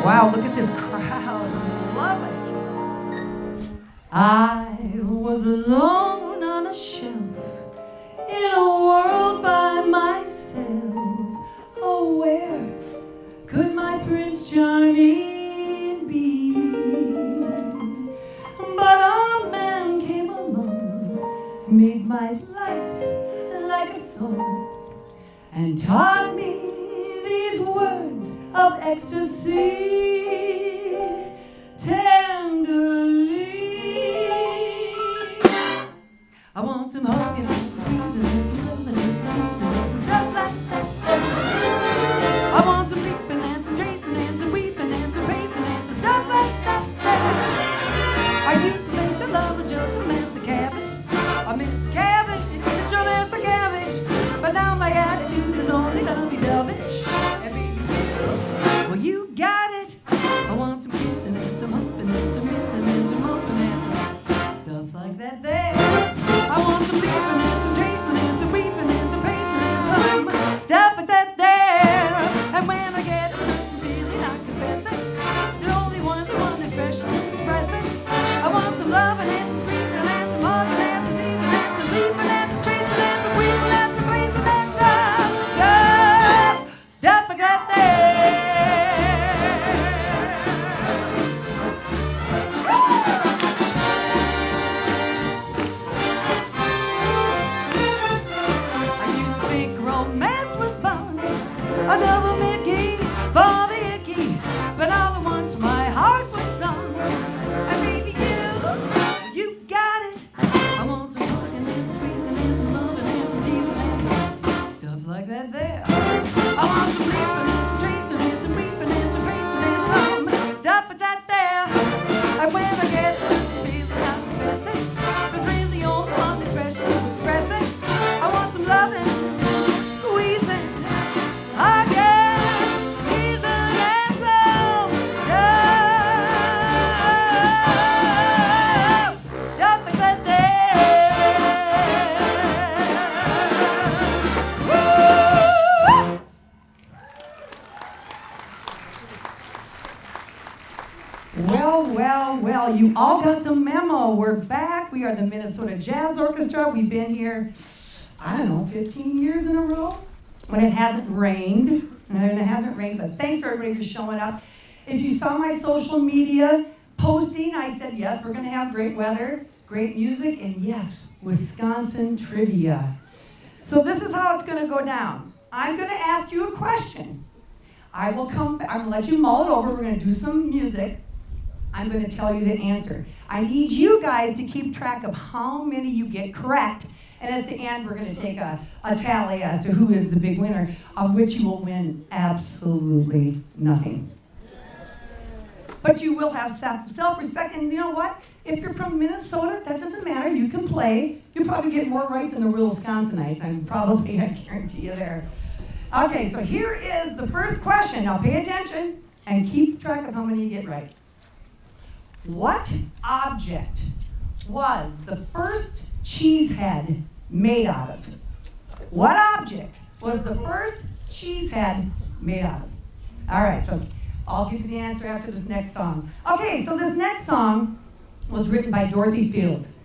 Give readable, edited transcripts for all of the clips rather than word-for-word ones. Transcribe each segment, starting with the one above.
Wow, look at this crowd. Love it. I was alone on a shelf in a world by myself. Oh, where could my Prince Charming be? But a man came along, made my life like a song, and taught me these words of ecstasy tenderly. I want some hugging and squeezing and some loving and some stuff like that. I want some leaping and some tracing and some weeping and some racing and some stuff like that. I used to think that love was just a mess of cabbage. A mess of cabbage, it's a mess of cabbage. But now my attitude is only lovey-dovey. And baby, well, you got it. I want some kissing and some humping and some missing and some hoping and some stuff like that there. I want some leaping and some tracing and some weeping and some pacing and some stuff like that there. And when I get a certain feeling, I confess it. The only one that's special and expressing. I want some loving and some squeezing and some hugging and some teasing and some leaping and some tracing and some weeping and some pacing and some stuff like that there. Another Mickey for the icky, but all the ones my heart was sung. And baby, you got it. I want some hugging and squeezing and some loving and some teasing and stuff like that there. I want some leaping and some tracing and some reaping and some racing and some stuff like that there. And when I get the feeling I confess it, it's really the only one that's special to express it. I want some loving, squeezing, again, teasing and some stuff like that there. Well, you all got the memo. We're back. We are the Minnesota Jazz Orchestra. We've been here, I don't know, 15 years in a row. When it hasn't rained, but thanks for everybody for showing up. If you saw my social media posting, I said, yes, we're going to have great weather, great music, and yes, Wisconsin trivia. So this is how it's going to go down. I'm going to ask you a question. I'm going to let you mull it over. We're going to do some music. I'm going to tell you the answer. I need you guys to keep track of how many you get correct. And at the end, we're going to take a tally as to who is the big winner, of which you will win absolutely nothing. But you will have self-respect. And you know what? If you're from Minnesota, that doesn't matter. You can play. You'll probably get more right than the real Wisconsinites. I guarantee you there. Okay, so here is the first question. Now pay attention and keep track of how many you get right. What object was the first cheese head made out of? What object was the first cheese head made out of? All right, so I'll give you the answer after this next song. Okay, so this next song was written by Dorothy Fields.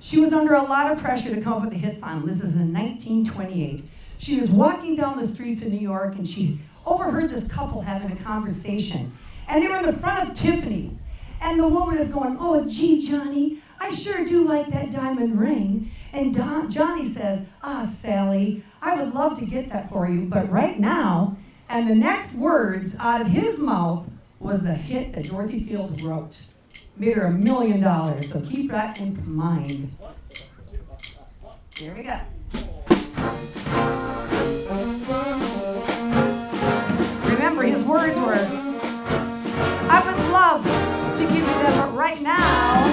She was under a lot of pressure to come up with a hit song. This is in 1928. She was walking down the streets of New York and she overheard this couple having a conversation. And they were in the front of Tiffany's. And the woman is going, oh, gee, Johnny, I sure do like that diamond ring. And Johnny says, Sally, I would love to get that for you, but right now, and the next words out of his mouth was the hit that Dorothy Fields wrote. Made her $1 million, so keep that in mind. Here we go. Remember, his words were, I would love to give you that, but right now,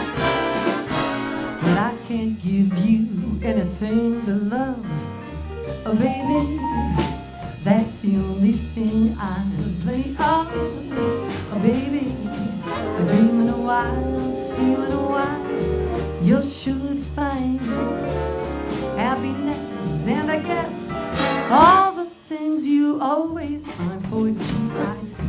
but I can't give you anything to love. Oh, baby, that's the only thing I play on. Oh, baby, I'm dreaming a while, stealing a while. You're sure to find happiness, and I guess all the things you always find for G-I-C.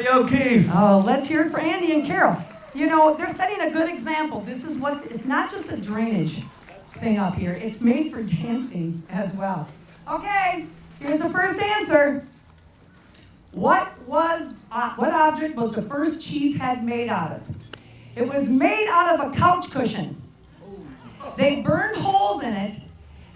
go, Keith. Oh, let's hear it for Andy and Carol. You know, they're setting a good example. This is what, it's not just a drainage thing up here. It's made for dancing as well. Okay, here's the first answer. What object was the first cheese head made out of? It was made out of a couch cushion. They burned holes in it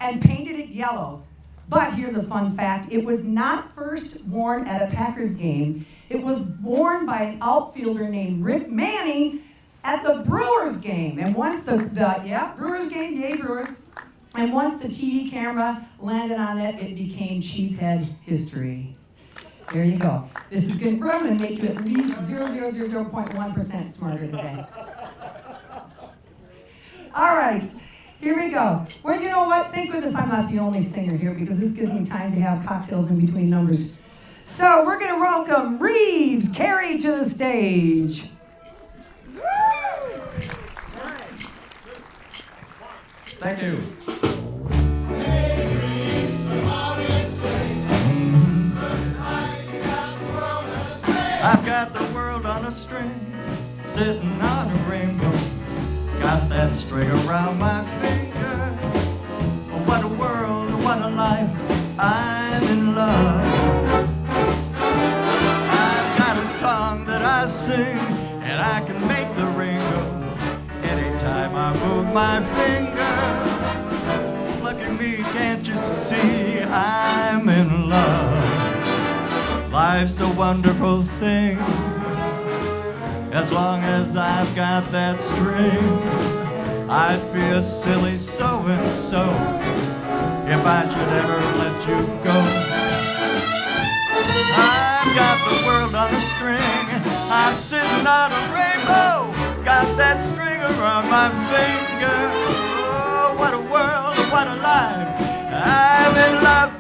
and painted it yellow. But here's a fun fact. It was not first worn at a Packers game. It was worn by an outfielder named Rick Manning at the Brewers game. And once Brewers game, yay Brewers. And once the TV camera landed on it, it became cheesehead history. There you go. This is good. I'm going to make you at least 0.1% smarter today. All right. Here we go. Well, you know what? Thank goodness I'm not the only singer here because this gives me time to have cocktails in between numbers. So we're going to welcome Reeves Carey to the stage. Thank you. I've got the world on a string, sitting on a rainbow. Got that string around my finger. What a world, what a life, I'm in love. I've got a song that I sing, and I can make the ring go anytime I move my finger. Look at me, can't you see, I'm in love. Life's a wonderful thing, as long as I've got that string. I'd be a silly so-and-so if I should ever let you go. I've got the world on a string, I'm sitting on a rainbow. Got that string around my finger. Oh, what a world, what a life, I'm in love.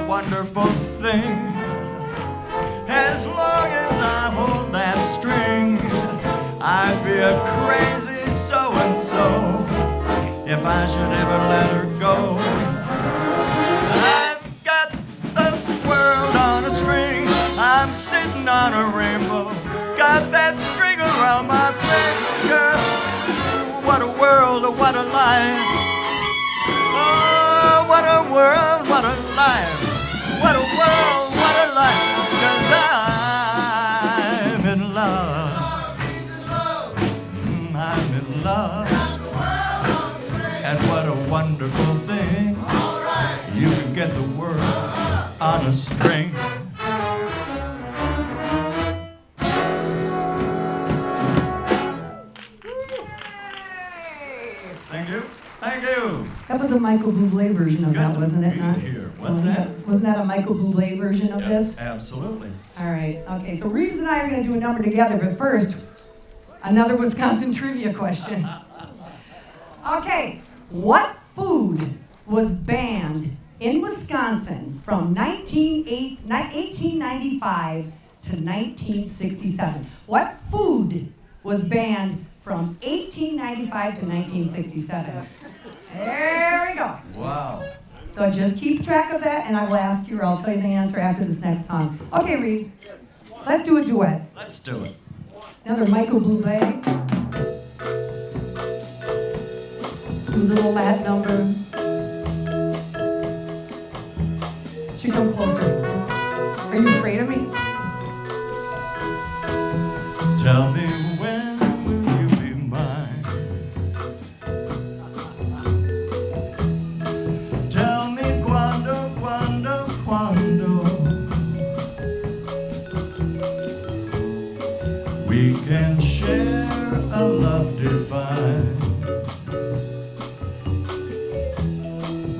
Wonderful thing, as long as I hold that string. I'd be a crazy so-and-so if I should ever let her go. I've got the world on a string, I'm sitting on a rainbow. Got that string around my finger. What a world, what a life. Oh, what a world, what a life. What a world, what a life, 'cause I'm in love. I'm in love. And what a wonderful thing. You can get the world on a string. Thank you. Thank you. That was a Michael Bublé version of that, wasn't it? Not? What's that? Wasn't that a Michael Bublé version of this? Absolutely. All right. Okay. So Reeves and I are going to do a number together, but first, another Wisconsin trivia question. Okay. What food was banned in Wisconsin from 1895 to 1967? What food was banned from 1895 to 1967? There we go. Wow. So just keep track of that, and I will ask you, or I'll tell you the answer after this next song. Okay, Reeves, let's do a duet. Let's do it. Another Michael Bublé. Do a little Latin number. Should come closer. Are you afraid of me? Tell me when will you be mine? Tell me quando, quando, quando we can share a love divine.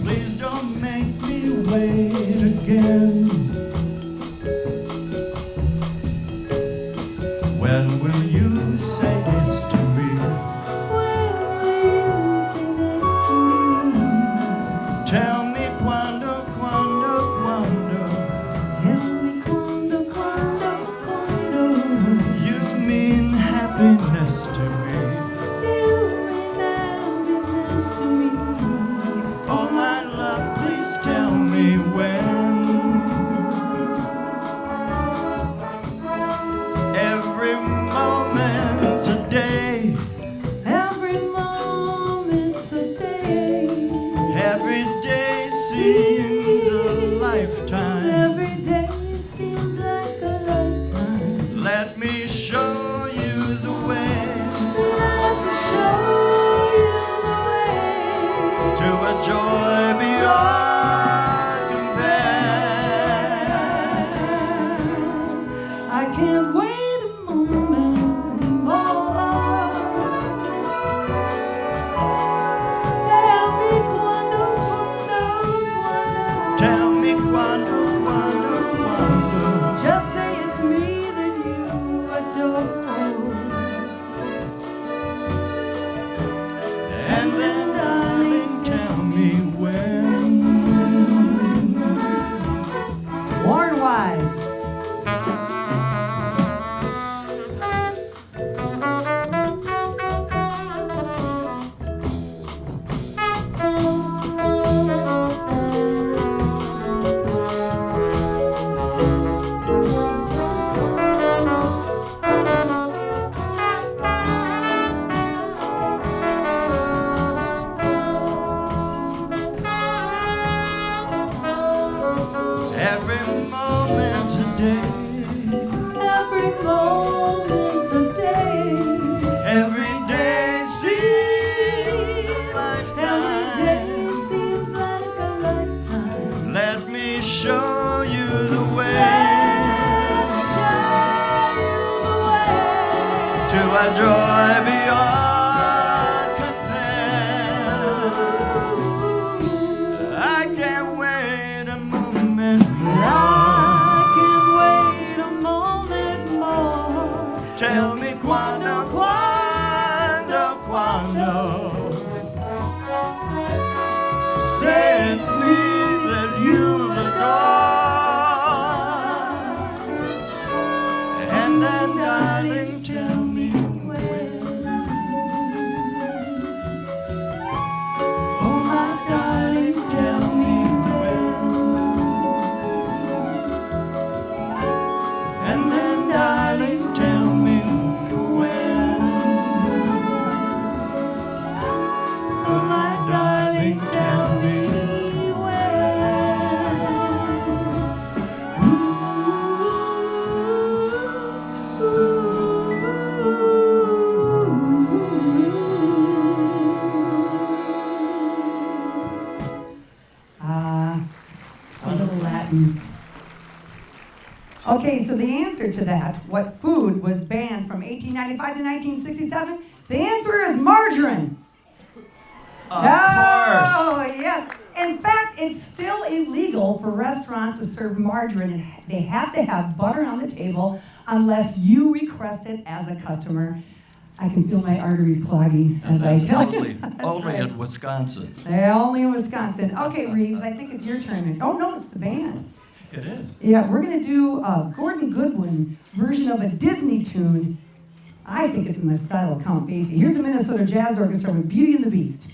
Please don't make me wait again. When will you say this to me? When will you say this to me? Tell me quando, quando, quando Tell me quando, Every day seems a lifetime. Every day seems like a lifetime. Let me show you the way. Let me show you the way To a joy beyond compare. I can't wait a moment more. Tell me quando, Tell me quando, quando, quando. just say it's me that you adore. And then, darling, tell me when. Warren Wise. Every moment's a day. Every moment's a day. Every day seems a Every lifetime. day seems like a lifetime. Let me show you the way Let me show you the way to a joy beyond compare. I can't wait a moment I more. can't wait a moment more. Tell me quando, quando, quando. Say it's me that you adore. And then, darling, tell me when. Oh, my darling, tell me when. And then, darling, tell me when. Oh, my darling, tell me a little Latin. Okay, so the answer to that, what food was banned from 1895 to 1967? The answer is margarine. Of course. Oh, yes. In fact, it's still illegal for restaurants to serve margarine. And they have to have butter on the table unless you request it as a customer. I can feel my arteries clogging as I That's tell only, you. That's only right. in Wisconsin. Only in Wisconsin. Okay, Reeves, I think it's your turn. Oh, no, it's the band. It is. Yeah, we're going to do a Gordon Goodwin version of a Disney tune. I think it's in the style of Count Basie. Here's the Minnesota Jazz Orchestra with Beauty and the Beast.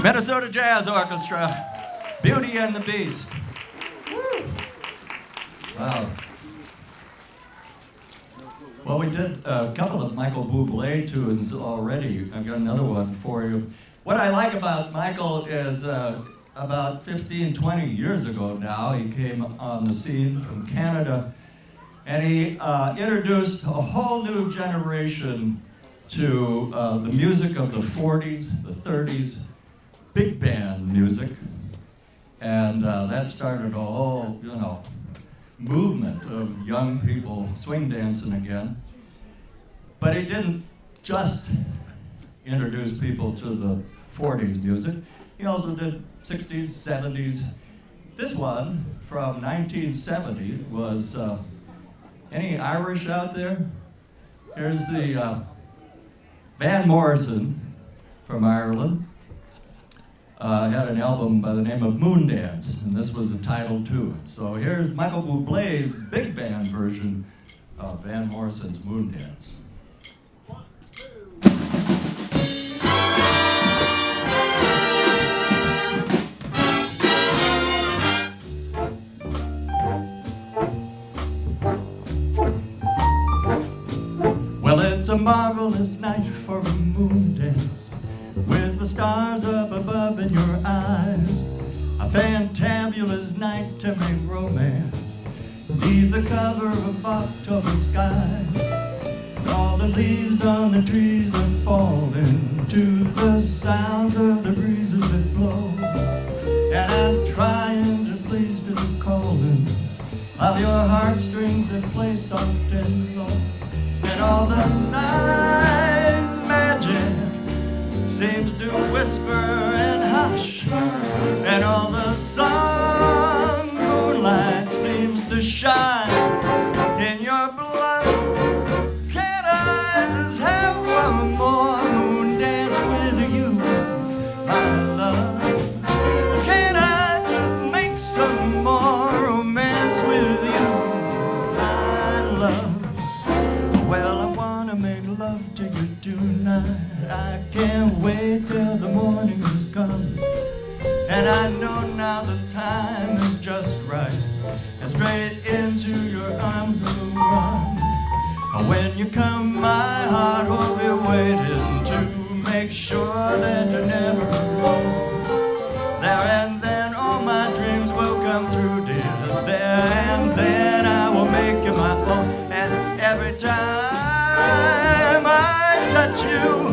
Minnesota Jazz Orchestra, Beauty and the Beast. Woo. Wow. Well, we did a couple of Michael Bublé tunes already. I've got another one for you. What I like about Michael is about 15, 20 years ago now, he came on the scene from Canada, and he introduced a whole new generation to the music of the 40s, the 30s, big band music. And that started a whole, movement of young people swing dancing again. But he didn't just introduce people to the 40s music. He also did 60s, 70s. This one from 1970 was, any Irish out there? Here's the Van Morrison from Ireland. Had an album by the name of Moondance, and this was the title tune. So here's Michael Bublé's big band version of Van Morrison's Moondance. Well, it's a marvelous night for a moon dance, with the stars up above in your eyes. A fantabulous night to make romance, beneath the cover of October sky. All the leaves on the trees are falling to the sounds of the breezes that blow. And I'm trying to please to the calling of your heartstrings that play soft and low. And all the night magic seems to whisper and hush, and all the sun moonlight seems to shine in your blood. Can I just have one more moon dance with you, my love? Can I just make some more romance with you, my love? Well, I wanna make love to you tonight. I can't wait till the morning has come. And I know now the time is just right, and straight into your arms will run. When you come, my heart will be waiting to make sure that you're never alone. There and then all my dreams will come true, dear. There and then I will make you my own. And every time I touch you,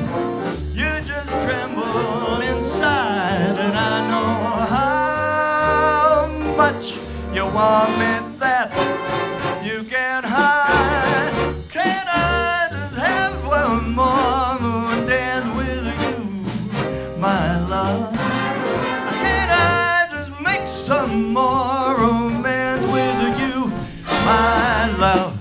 you just tremble inside. And I know how much you want me that you can't hide. Can I just have one more moon dance with you, my love? Can I just make some more romance with you, my love?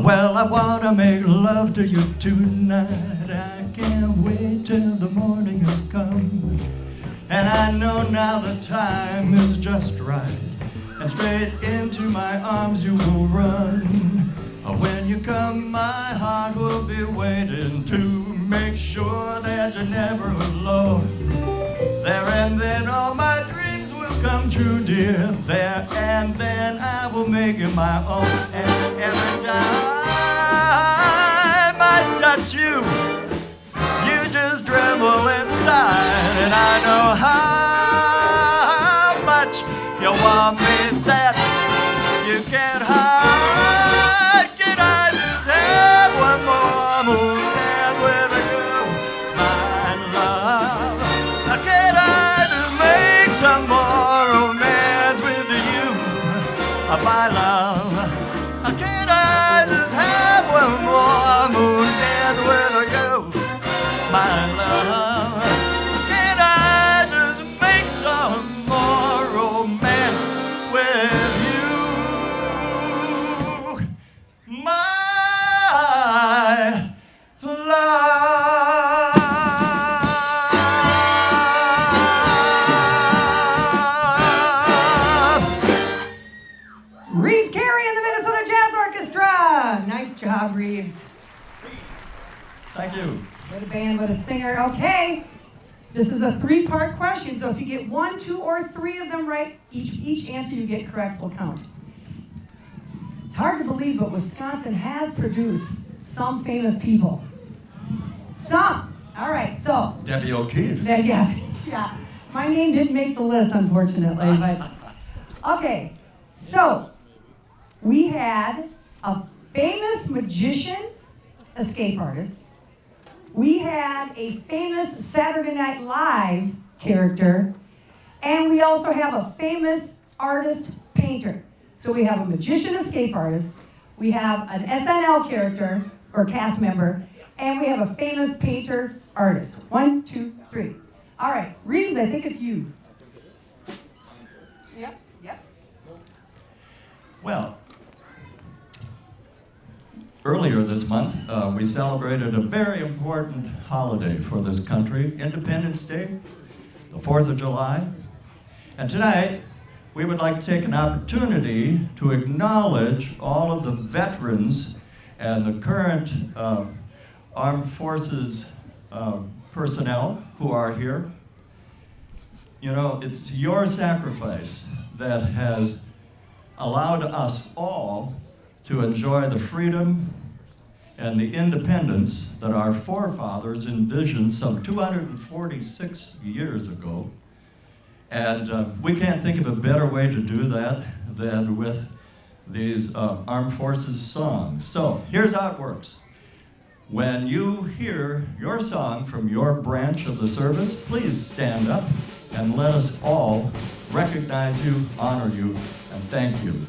Well, I wanna make love to you tonight. I can't wait till the morning has come. And I know now the time is just right, and straight into my arms you will run. When you come, my heart will be waiting to make sure that you're never alone. There and then all my dreams will come true, dear. There and then I will make you my own. And every time I touch you, you just tremble inside. And I know how much you want me that you can't hide. Can I just have one more moon dance with you, my love? Can I just make some more romance with you, my love? Can I just have one more moon dance with you, my love? Can I just make some more romance with Thank you. What a band, what a singer. Okay. This is a 3-part question, so if you get 1, 2, or 3 of them right, each answer you get correct will count. It's hard to believe, but Wisconsin has produced some famous people. Some. All right, so. Debbie O'Keefe. Yeah. My name didn't make the list, unfortunately, but. Okay, so we had a famous magician, escape artist. We had a famous Saturday Night Live character, and we also have a famous artist painter. So we have a magician escape artist, we have an SNL character or cast member, and we have a famous painter artist. 1, 2, 3. All right, Reeves, I think it's you. Yep. Well, earlier this month, we celebrated a very important holiday for this country, Independence Day, the 4th of July. And tonight, we would like to take an opportunity to acknowledge all of the veterans and the current armed forces personnel who are here. You know, it's your sacrifice that has allowed us all to enjoy the freedom and the independence that our forefathers envisioned some 246 years ago. And we can't think of a better way to do that than with these armed forces songs. So here's how it works. When you hear your song from your branch of the service, please stand up and let us all recognize you, honor you, and thank you.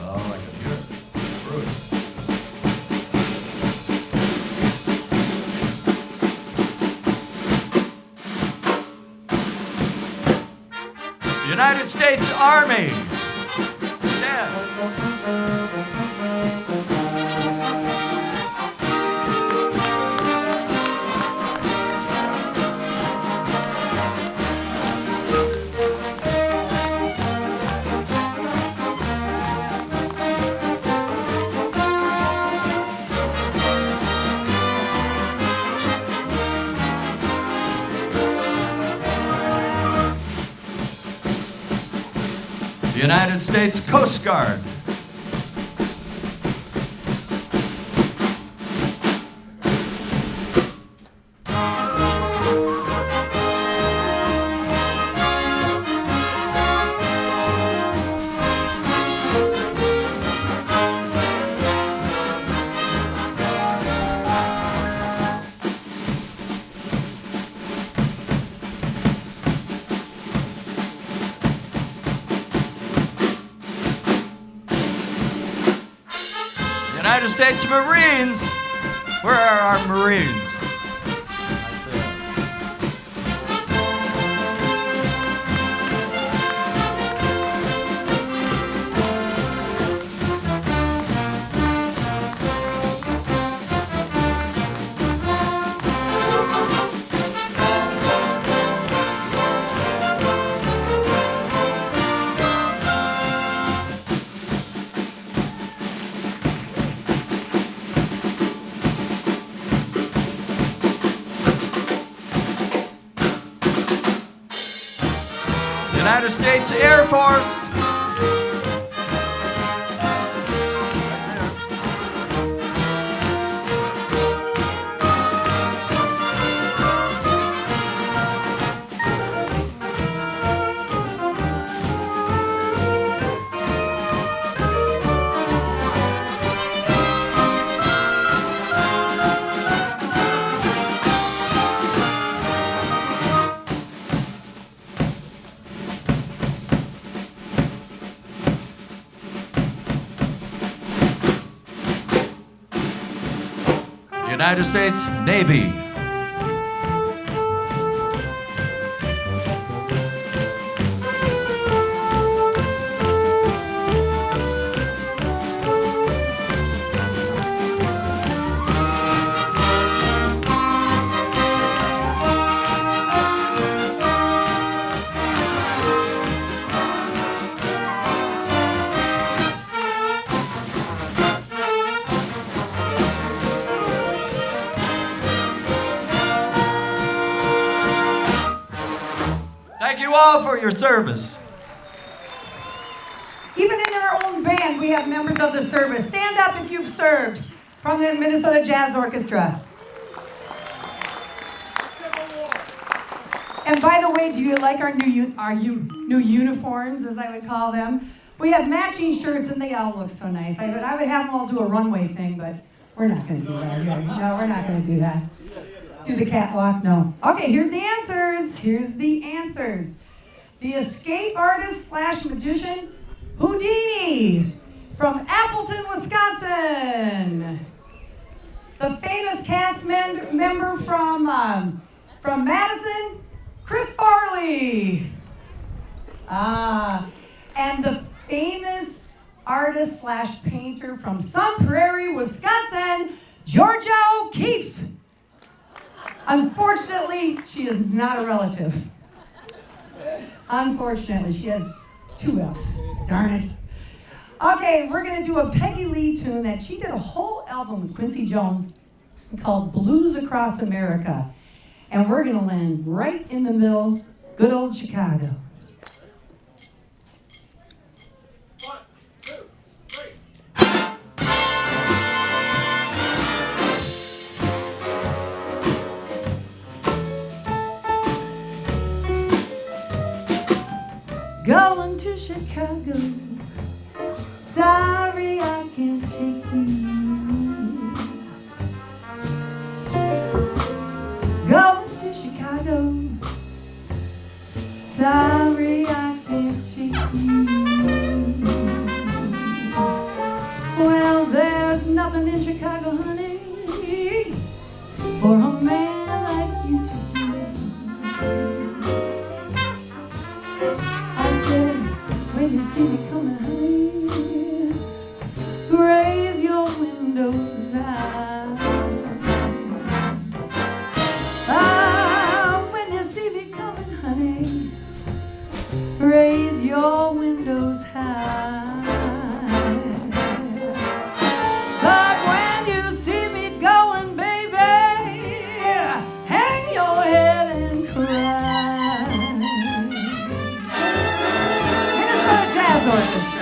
Oh, I can hear it. Bruce. United States Army. United States Coast Guard. United States Marines. Where are our Marines? United States Air Force. United States Navy. you all for your service. Even in our own band, we have members of the service. Stand up if you've served from the Minnesota Jazz Orchestra. And by the way, do you like our new uniforms, as I would call them? We have matching shirts, and they all look so nice. I would have them all do a runway thing, but we're not going to do that. No, we're not going to do that. Do the catwalk? No. Okay, here's the answers. The escape artist / magician, Houdini, from Appleton, Wisconsin. The famous cast member from Madison, Chris Farley. And the famous artist / painter from Sun Prairie, Wisconsin, Georgia O'Keeffe. Unfortunately, she is not a relative. Unfortunately, she has 2 F's. Darn it. Okay, we're going to do a Peggy Lee tune that she did a whole album with Quincy Jones called Blues Across America. And we're going to land right in the middle, good old Chicago. 1, 2, 3. Going to Chicago. Sorry I can't take you. Going to Chicago. Sorry I can't take you. Well, there's nothing in Chicago, honey, for a man like you to do. I said, when you see me coming, honey, raise your windows high. When you see me coming, honey, raise your windows high. But when you see me going, baby, hang your head and cry. Minnesota Jazz Orchestra.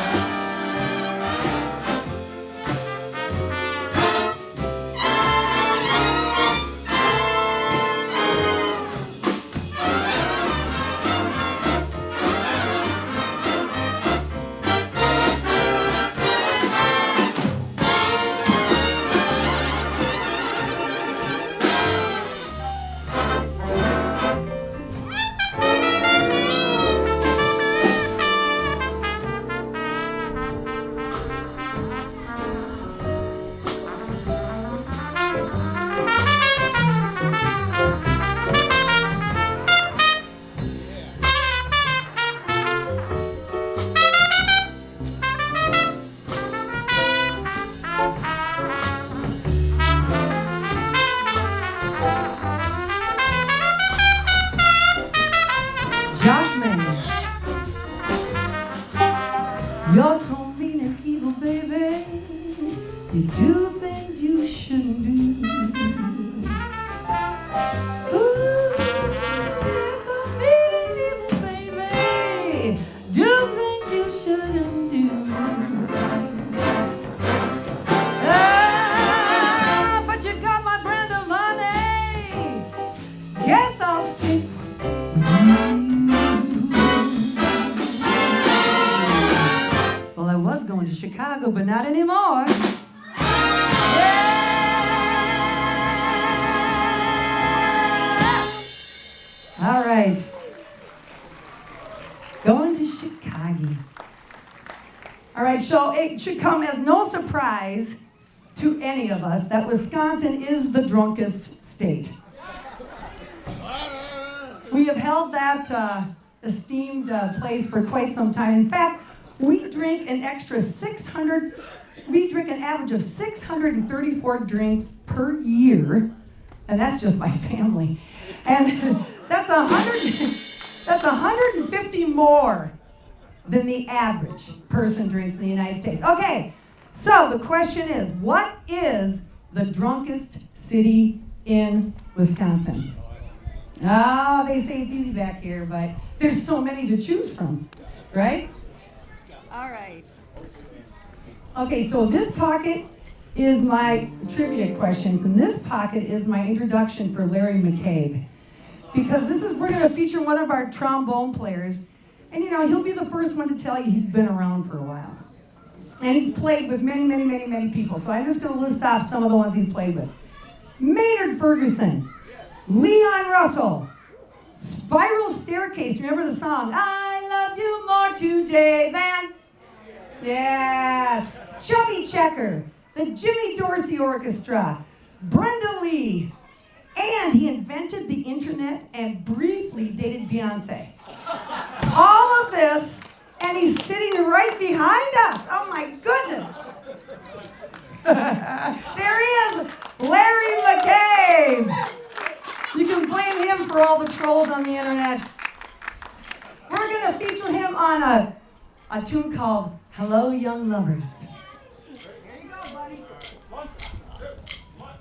You're so mean and evil, baby. You do things you shouldn't do. Ooh, you're so mean and evil, baby. Do things you shouldn't do. But you got my brand of money. Guess I'll stick with you. Well, I was going to Chicago, but not anymore. All right. Going to Chicago. All right, so it should come as no surprise to any of us that Wisconsin is the drunkest state. We have held that esteemed place for quite some time. In fact, we drink an average of 634 drinks per year, and that's just my family. And that's 150 more than the average person drinks in the United States. Okay, so the question is, what is the drunkest city in Wisconsin? Oh, they say it's easy back here, but there's so many to choose from, right? All right. Okay, so this pocket is my trivia questions, and this pocket is my introduction for Larry McCabe. Because we're going to feature one of our trombone players, and he'll be the first one to tell you he's been around for a while. And he's played with many, many, many, many people, so I'm just going to list off some of the ones he's played with. Maynard Ferguson, Leon Russell, Spiral Staircase, remember the song, I love you more today than... Yes. Chubby Checker, the Jimmy Dorsey Orchestra, Brenda Lee, and he invented the internet and briefly dated Beyonce. All of this, and he's sitting right behind us. Oh my goodness. There he is, Larry McCabe. You can blame him for all the trolls on the internet. We're going to feature him on a tune called Hello, Young Lovers. There you go, buddy. 1, 2, 1.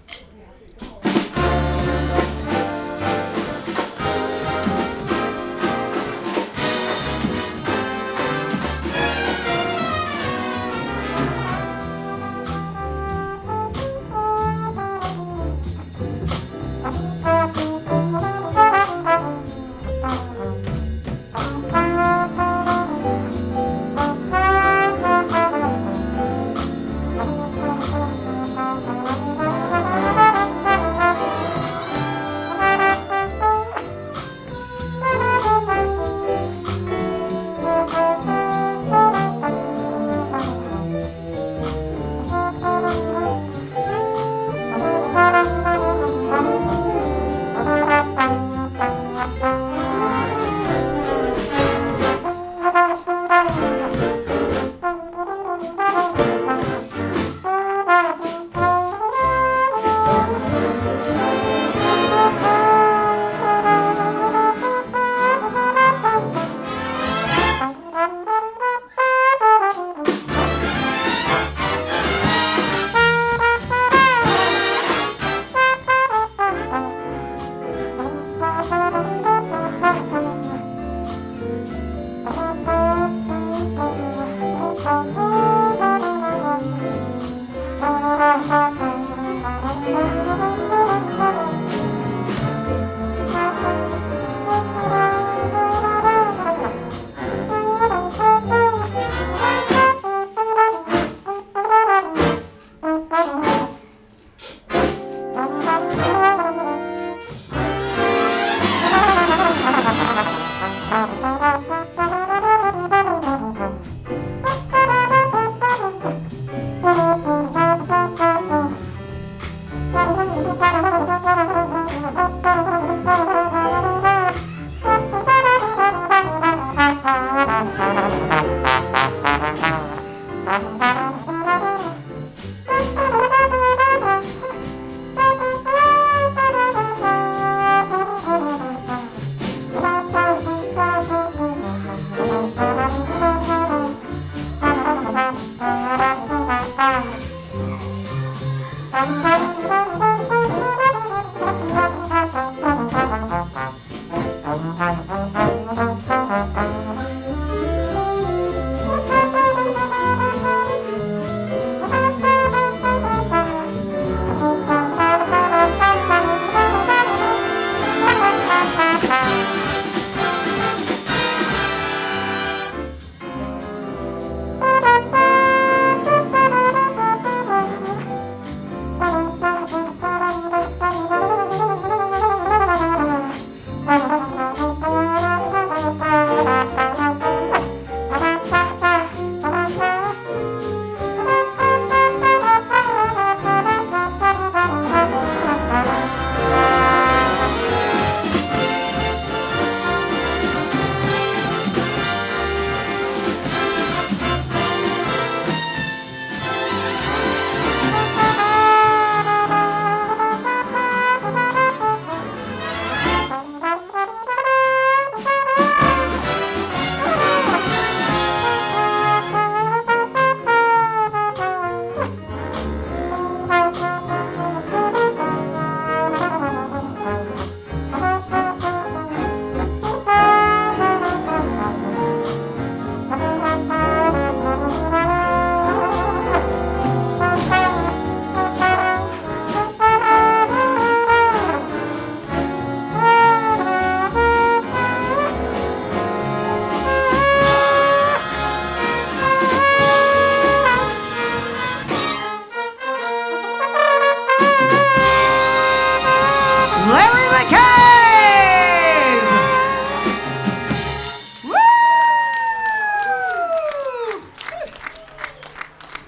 Larry McCabe! Woo!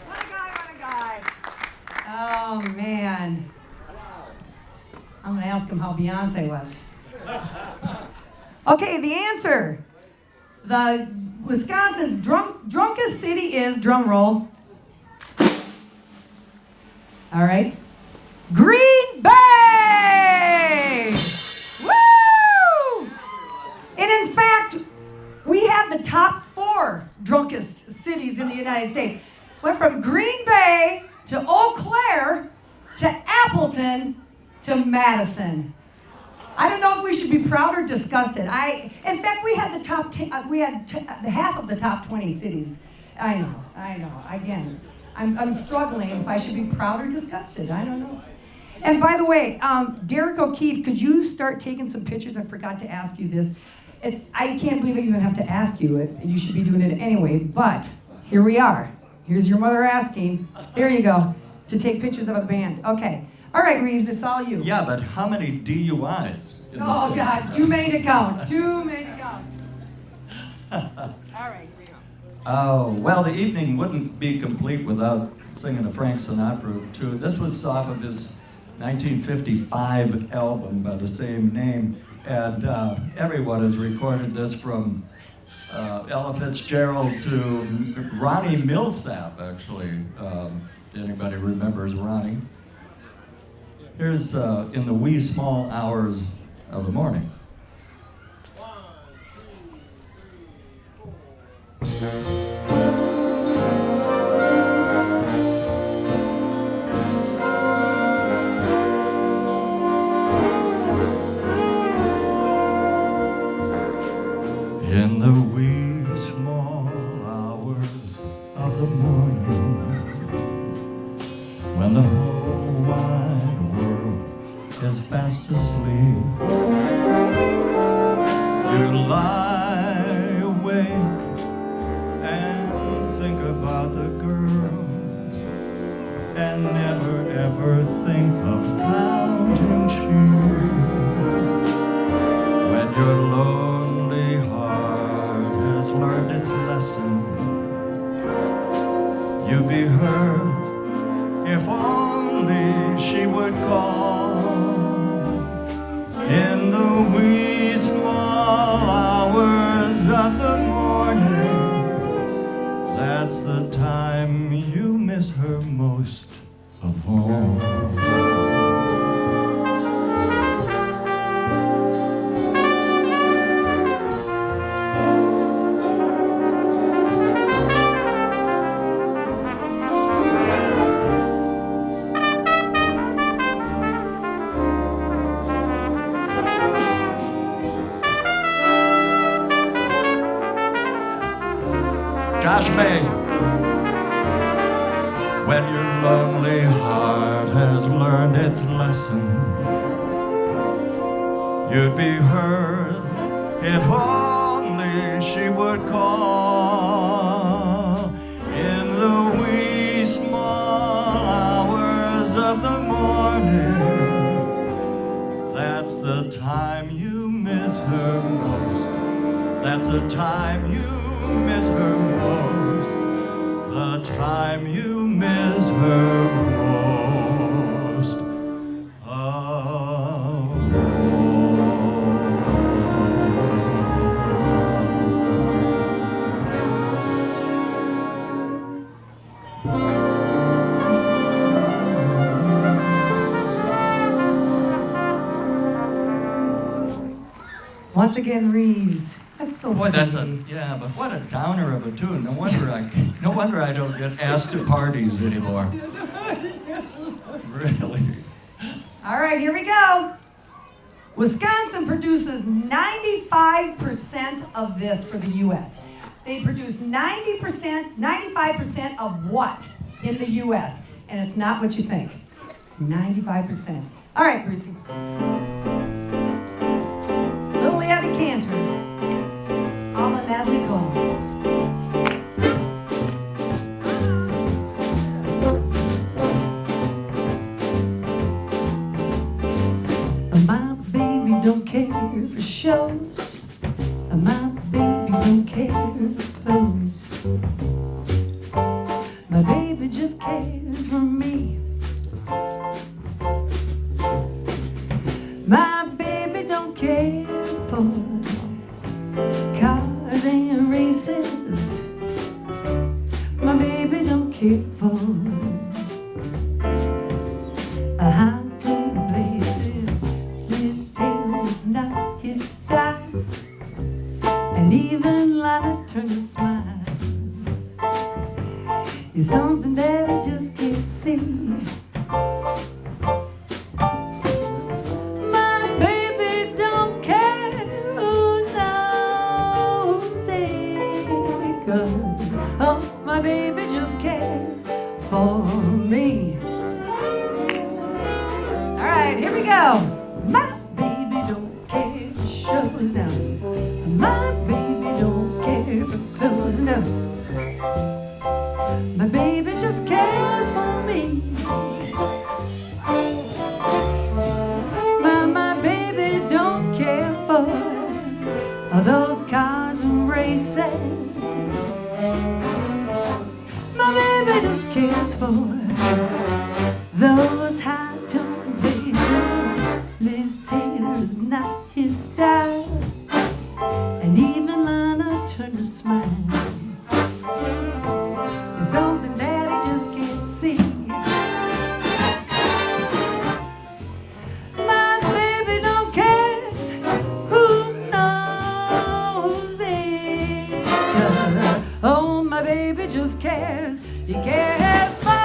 What a guy. Oh, man. I'm going to ask him how Beyonce was. Okay, the answer. The Wisconsin's drunkest city is, drum roll. All right. Green Bay! Woo! And in fact, we had the top 4 drunkest cities in the United States. Went from Green Bay to Eau Claire to Appleton to Madison. I don't know if we should be proud or disgusted. In fact, we had the top 10, we had half of the top 20 cities. I know. Again, I'm struggling if I should be proud or disgusted. I don't know. And by the way, Derek O'Keefe, could you start taking some pictures? I forgot to ask you this. I can't believe I even have to ask you it. You should be doing it anyway, but here we are. Here's your mother asking. There you go. To take pictures of a band. Okay. All right, Reeves, it's all you. Yeah, but how many DUIs? In Oh, this God, too many to count. Too many to count. All right, Reno. Oh, well, the evening wouldn't be complete without singing a Frank Sinatra tune. This was off of his 1955 album by the same name, and everyone has recorded this from Ella Fitzgerald to Ronnie Millsap, actually. Anybody remembers Ronnie? Here's In the Wee Small Hours of the Morning. 1, 2, 3, 4. In the wee small hours of the morning, when the whole wide world is fast asleep, you lie awake and think about the girl, and never ever think of counting sheep. When your lonely heart has learned its lesson, you'd be hurt if only she would call. In the wee small hours of the morning, that's the time you miss her most of all. Josh May. When your lonely heart has learned its lesson, you'd be hurt if only she would call. In the wee small hours of the morning, that's the time you miss her most. That's the time you miss her most, the time you miss her most of all. Once again, Reeves. That's so Boy, that's pretty. yeah, but what a downer of a tune. No wonder I don't get asked to parties anymore. Really. All right, here we go. Wisconsin produces 95% of this for the U.S. They produce 95% of what in the U.S.? And it's not what you think. 95%. All right, Brucey. Little Abby Cantor. All the Natalie Cole. My care for shows. My baby don't care for clothes. My baby just cares for me. My baby don't care for cars and races. My baby don't care for high tone places. His tail is not his style, and even Lana Turner's smile is something that I just can't see. My baby don't care who knows it, 'cause, oh, my baby just cares for me. All right, here we go. My baby don't care for shows now. My baby don't care for clothes, no. My baby just cares for me. My baby don't care for those cars and races. My baby just cares for those high-tone blazers. Liz Taylor's not his style, and even Lana Turner's smile is something that I just can't see. My baby don't care who knows it. Oh, my baby just cares. He cares for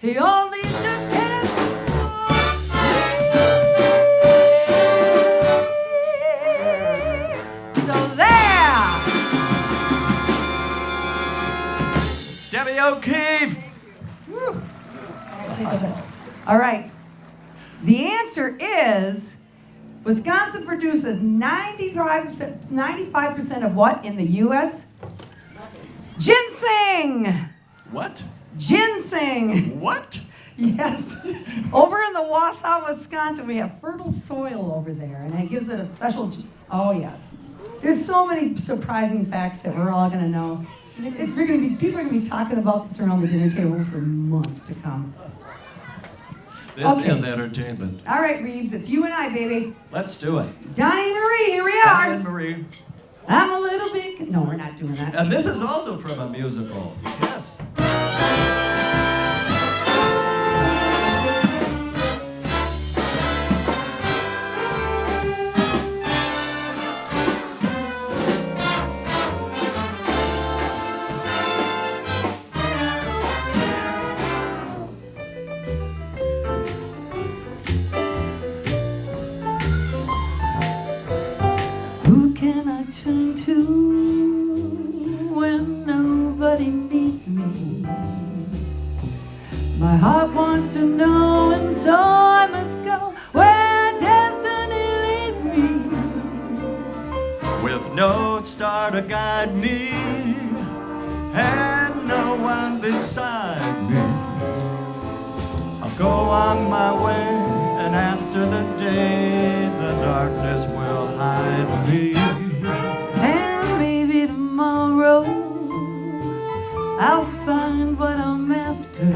he only just cares for me. So there. Debbie O'Keefe. Woo. All right. The answer is Wisconsin produces 95% of what in the U.S.? Ginseng. What? Ginseng. What? Yes. Over in the Wausau, Wisconsin, we have fertile soil over there, and it gives it a special. Oh yes. There's so many surprising facts that we're all going to know. People are going to be talking about this around the dinner table for months to come. This is entertainment. All right, Reeves, it's you and I, baby. Let's do it. Donnie and Marie, here we are. Donnie and Marie. I'm a little bit. No, we're not doing that. And this is also from a musical. Yes. who can I turn to when nobody needs me? My heart wants to know, and so I must go where destiny leads me. With no star to guide me and no one beside me, I'll go on my way, and after the day the darkness will hide me. And maybe tomorrow I'll find what I'm after.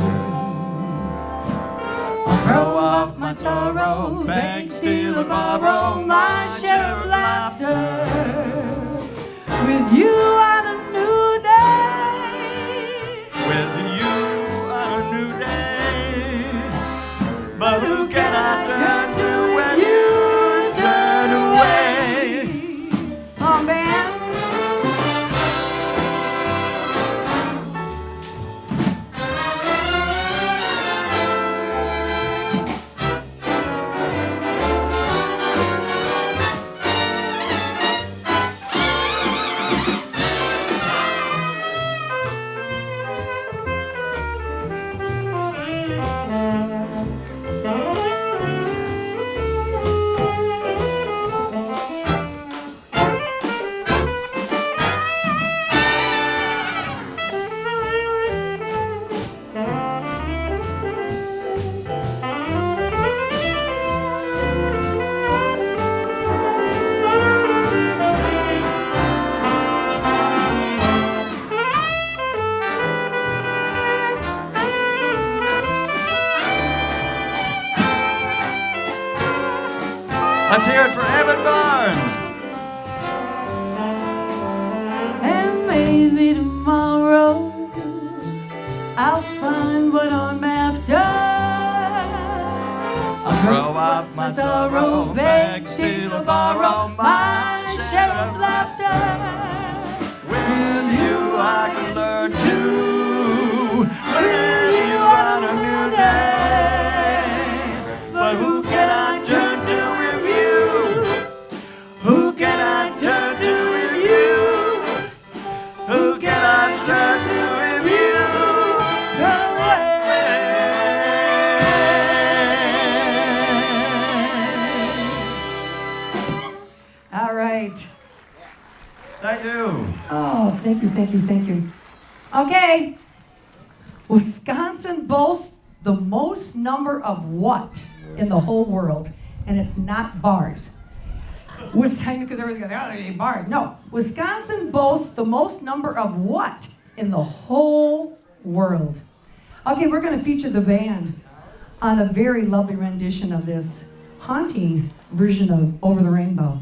I'll throw off my sorrow, beg, steal, or borrow my share of laughter. With you on a new day, With you on a new day, but who can I turn to when you turn away? oh man. Let's hear it for Evan Barnes. And maybe tomorrow I'll find what I'm after. I'll throw off my sorrow, beg, steal, or borrow my share of laughter. With you I can learn to with you on a new day. But who can I turn to with you? Who can I turn to with you? Who can I turn to with you? All right. Thank you. Oh, thank you, thank you, thank you. Okay. Wisconsin boasts the most number of what in the whole world? And it's not bars. Wisconsin, because everyone's going, oh, they ain't bars. No. Wisconsin boasts the most number of what in the whole world? Okay, we're going to feature the band on a very lovely rendition of this haunting version of Over the Rainbow.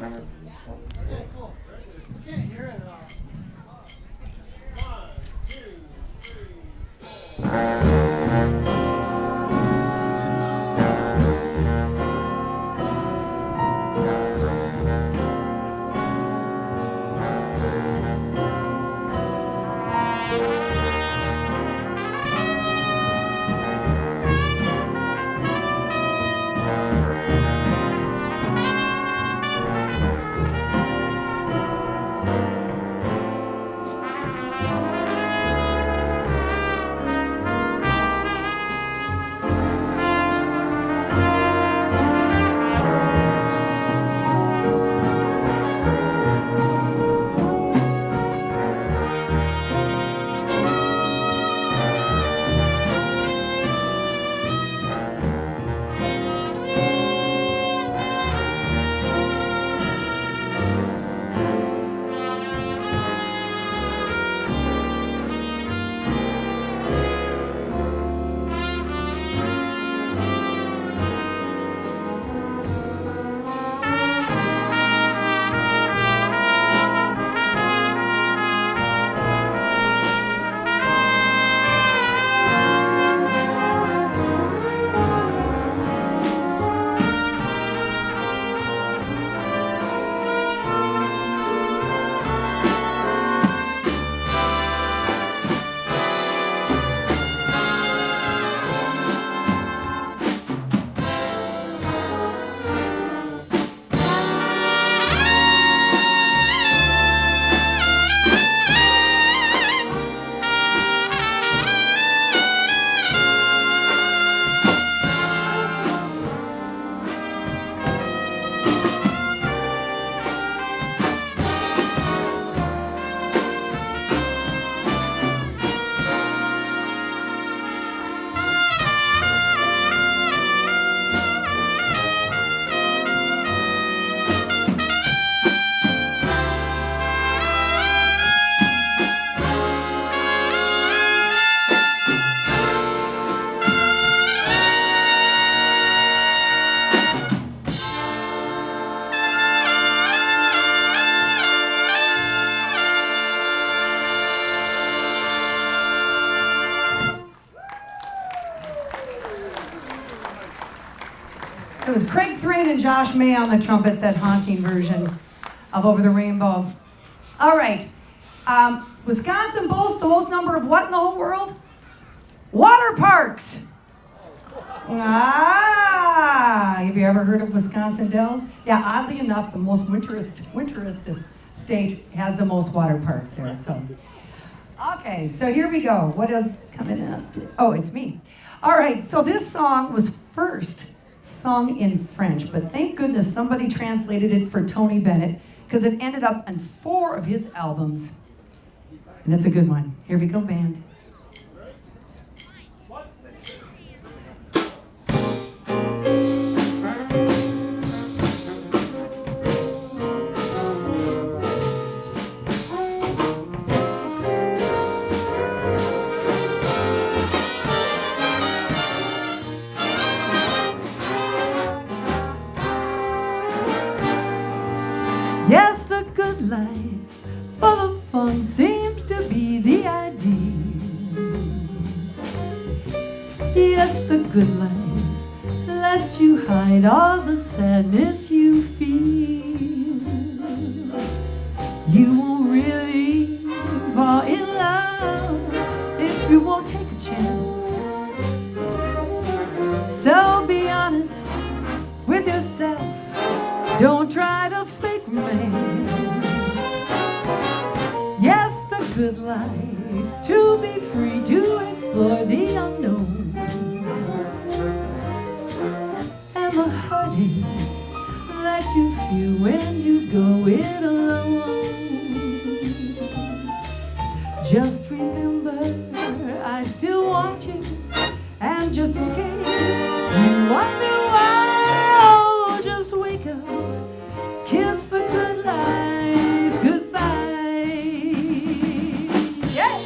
Okay, cool. We can't hear it at all. 1, 2, 3, 4. It was Craig Thrain and Josh May on the trumpets, that haunting version of Over the Rainbow. All right. Wisconsin boasts the most number of what in the whole world? Water parks. Have you ever heard of Wisconsin Dells? Yeah, oddly enough, the most winterist state has the most water parks there. So, okay, so here we go. What is coming up? Oh, it's me. All right, so this song was first sung in French, but thank goodness somebody translated it for Tony Bennett because it ended up on 4 of his albums. And that's a good one. Here we go, band. Yes, the good life, full of fun, seems to be the ideal. Yes, the good life lets you hide all the sadness you feel. You won't really fall in love if you won't take a chance. So be honest with yourself. Don't try to fake romance. Yes, the good life, to be free to explore the unknown. And the heartache that you feel when you go it alone. Just remember, I still want you. And just in case you wonder why, oh, just wake up. Kiss the good life goodbye. Yeah.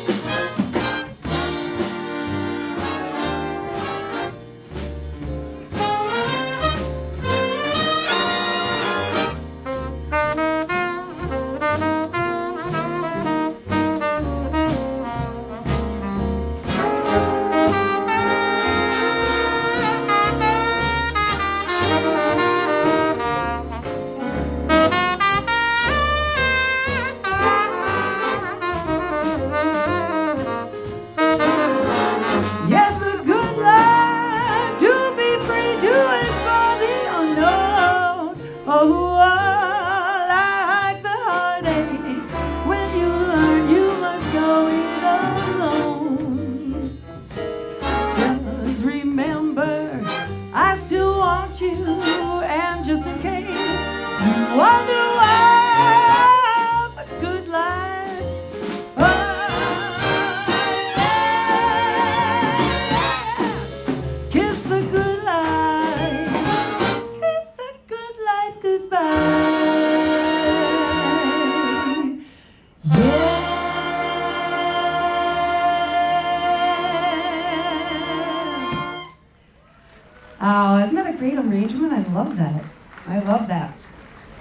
Oh, isn't that a great arrangement? I love that. I love that.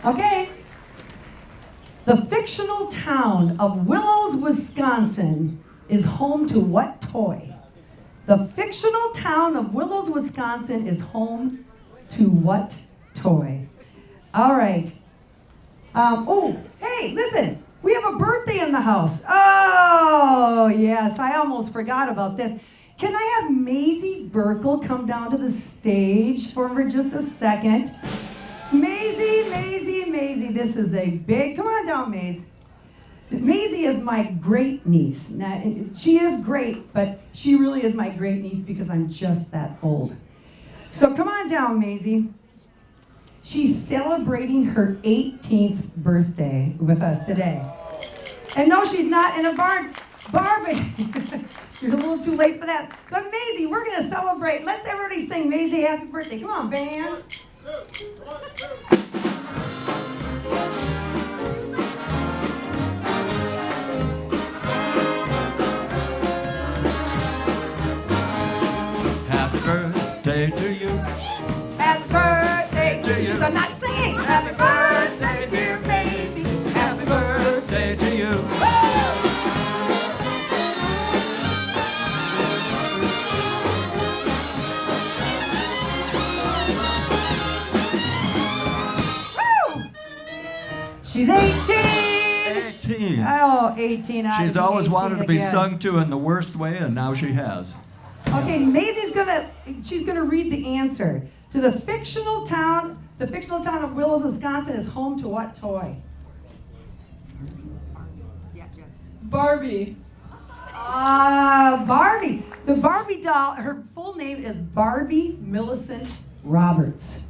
Okay. The fictional town of Willows, Wisconsin is home to what toy? The fictional town of Willows, Wisconsin is home to what toy? All right. Oh, hey, listen. We have a birthday in the house. Oh, yes. I almost forgot about this. Can I have Maisie Burkle come down to the stage for just a second? Maisie, Maisie, Maisie. This is a big... Come on down, Maisie. Maisie is my great niece. Now, she is great, but she really is my great niece because I'm just that old. So come on down, Maisie. She's celebrating her 18th birthday with us today. And no, she's not in a Barbie. You're a little too late for that. But Maisie, we're going to celebrate. Let's everybody sing Maisie happy birthday. Come on, band. 1, 2, 1, 2. Happy birthday to you. Happy birthday to you. I'm not singing. Happy birthday, dear Maisie. Happy birthday to you. She's 18! 18. Oh, 18. She's always wanted to be again. sung to in the worst way, and now she has. Okay, she's gonna read the answer. To the fictional town of Willows, Wisconsin is home to what toy? Yeah, yes. Barbie. Barbie. The Barbie doll, her full name is Barbie Millicent Roberts.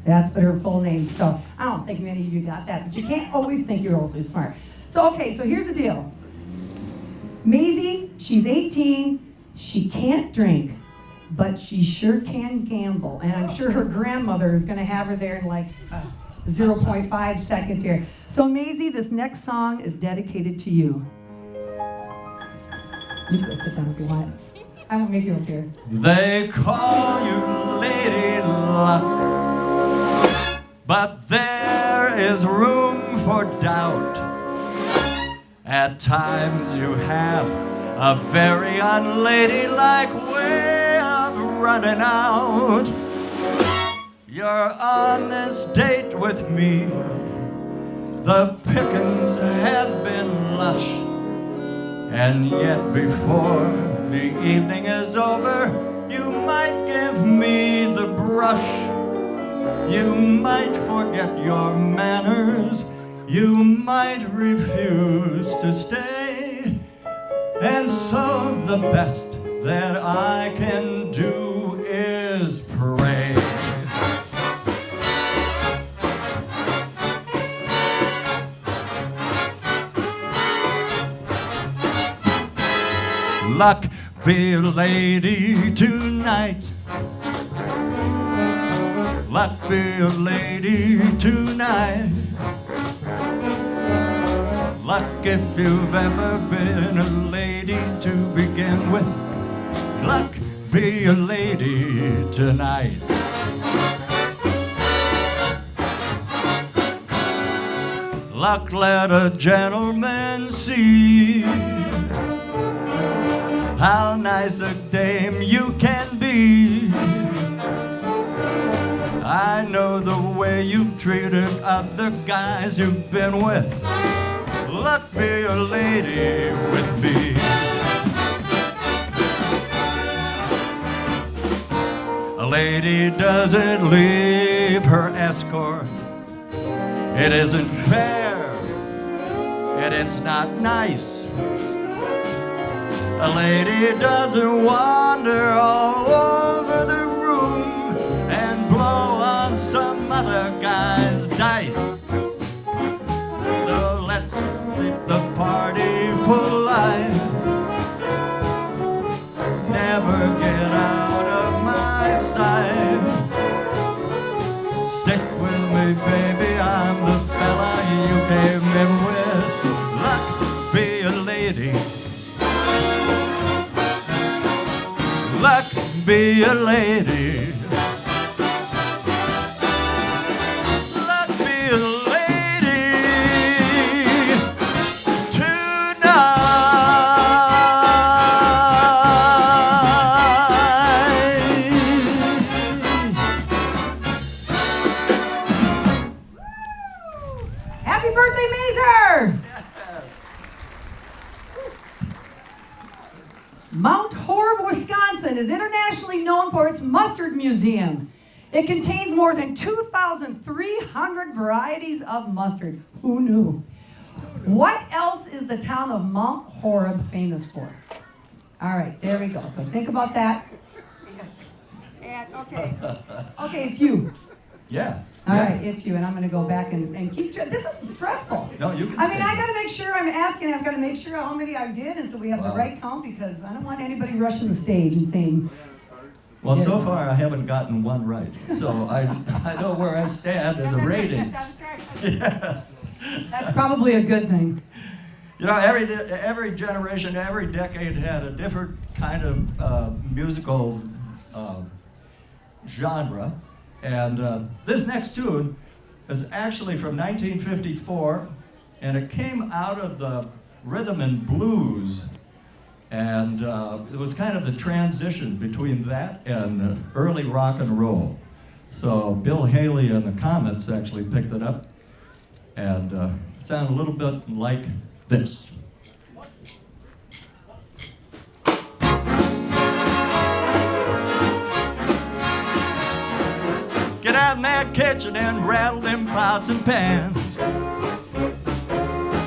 That's her full name. So I don't think many of you got that, but you can't always think you're also smart. So here's the deal. Maisie, she's 18. She can't drink, but she sure can gamble. And I'm sure her grandmother is going to have her there in like 0.5 seconds here. So Maisie, this next song is dedicated to you. You can sit down if you want. I won't make you up here. They call you Lady Luck, but there is room for doubt. At times you have a very unladylike way of running out. You're on this date with me. The pickings have been lush, and yet before the evening is over, you might give me the brush. You might forget your manners. You might refuse to stay. And so the best that I can do is pray. Luck be a lady tonight. Luck be a lady tonight. Luck if you've ever been a lady to begin with. Luck be a lady tonight. Luck let a gentleman see how nice a dame you can be. I know the way you've treated other guys you've been with. Luck be a lady with me. A lady doesn't leave her escort. It isn't fair, and it's not nice. A lady doesn't wander all over the room and blow on some other guy's dice. So let's keep the party polite. Never get out of my sight. Stick with me, baby, I'm the fella you came in with. Luck be a lady. Luck be a lady. Luck be a lady tonight. Happy birthday, Mazer! Mount Horeb, Wisconsin is internationally known for its mustard museum. It contains more than 2,300 varieties of mustard. Who knew? What else is the town of Mount Horeb famous for? All right, there we go. So think about that. Yes. And, okay. Okay, it's you. Yeah. All yeah. right, it's you, and I'm going to go back and keep track. This is stressful. No, you can I mean, stay. I got to make sure I'm asking. I've got to make sure how many I did, and so we have the Wow. right count because I don't want anybody rushing the stage and saying. Well, so far I haven't gotten one right, so I know where I stand in the ratings. That's right. Yes. That's probably a good thing. You know, every generation, every decade had a different kind of musical genre, and this next tune is actually from 1954, and it came out of the rhythm and blues. And it was kind of the transition between that and early rock and roll. So Bill Haley and the Comets actually picked it up. And sound a little bit like this. Get out in that kitchen and rattle them pots and pans.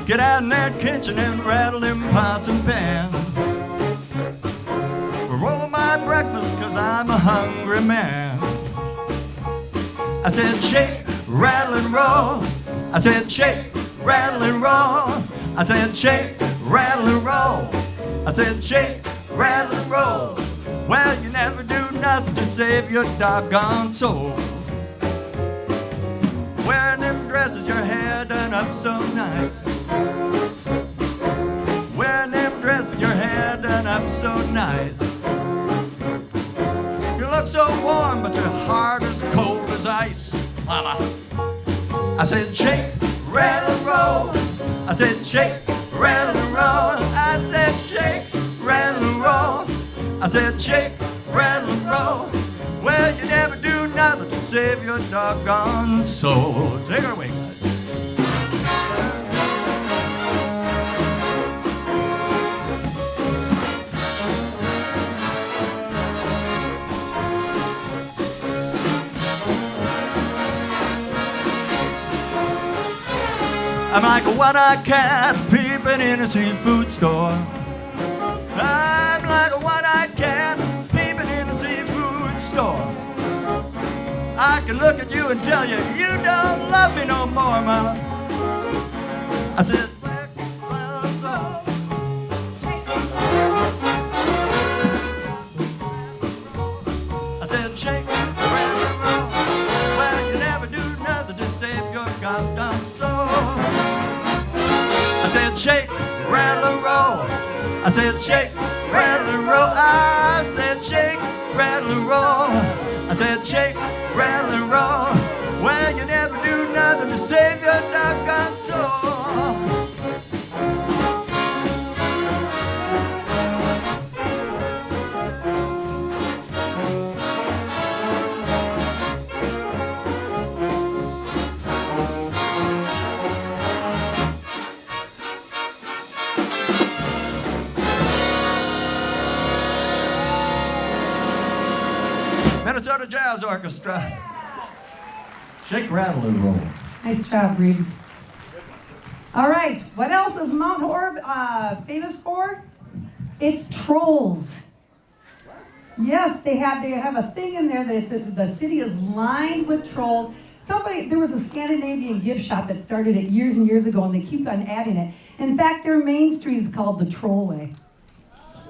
Get out in that kitchen and rattle them pots and pans. Roll my breakfast 'cause I'm a hungry man. I said shake, rattle and roll. I said shake, rattle and roll. I said shake, rattle and roll. I said shake, rattle and roll. Well, you never do nothing to save your doggone soul. Wearing them dresses, your hair done up so nice. Wearing them dresses, your hair done up so nice. You look so warm, but your heart is cold as ice, mama. I said shake, rattle and roll. I said shake, rattle and roll. I said shake, rattle and roll. I said shake, rattle and roll. Well, you never do nothing to save your doggone soul. Take her away, guys. I'm like a one-eyed cat peeping in a seafood store. I'm like a one-eyed cat peeping in a seafood store. I can look at you and tell you, you don't love me no more, mama. I said, I said, shake, rattle and roll. Well, you never do nothing to save your goddamn soul. I said, shake, rattle and roll. I said, shake, rattle and roll. I said, shake, rattle and roll. I said, shake, rattle and roll. Well, you never do nothing to save your doggone soul. Minnesota Jazz Orchestra. Shake, rattle, and roll. Nice job, Reeves. All right, what else is Mount Horeb famous for? It's trolls. Yes, they have a thing in there that the city is lined with trolls. There was a Scandinavian gift shop that started it years and years ago, and they keep on adding it. In fact, their main street is called the Trollway.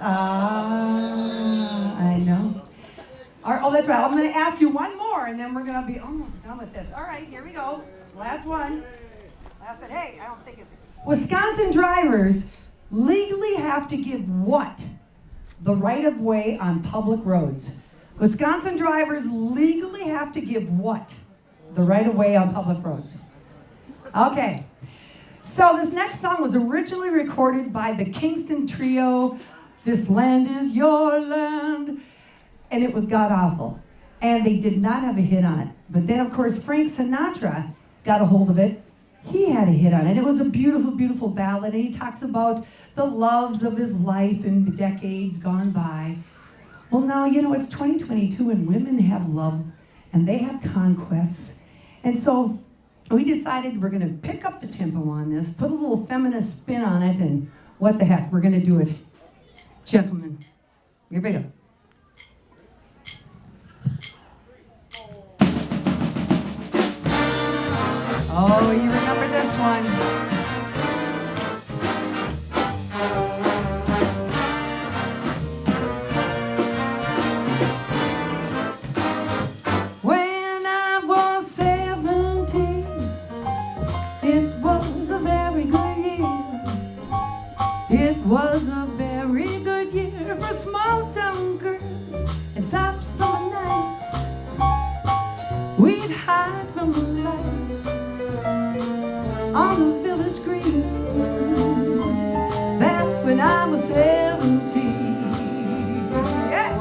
I know. Oh, that's right. I'm going to ask you one more, and then we're going to be almost done with this. All right, here we go. Last one. Last one. Hey, I don't think it's... Wisconsin drivers legally have to give what? The right-of-way on public roads. Wisconsin drivers legally have to give what? The right-of-way on public roads. Okay. So this next song was originally recorded by the Kingston Trio. This land is your land. And it was god-awful. And they did not have a hit on it. But then, of course, Frank Sinatra got a hold of it. He had a hit on it. It was a beautiful, beautiful ballad. And he talks about the loves of his life in the decades gone by. Well, now, it's 2022 and women have love and they have conquests. And so we decided we're going to pick up the tempo on this, put a little feminist spin on it, and what the heck, we're going to do it. Gentlemen, here we go. Oh, you remember this one. When I was 17, it was a very good year. It was a very good year for small town girls and soft summer nights. We'd hide from the lights on the village green, back when I was 17. Yeah.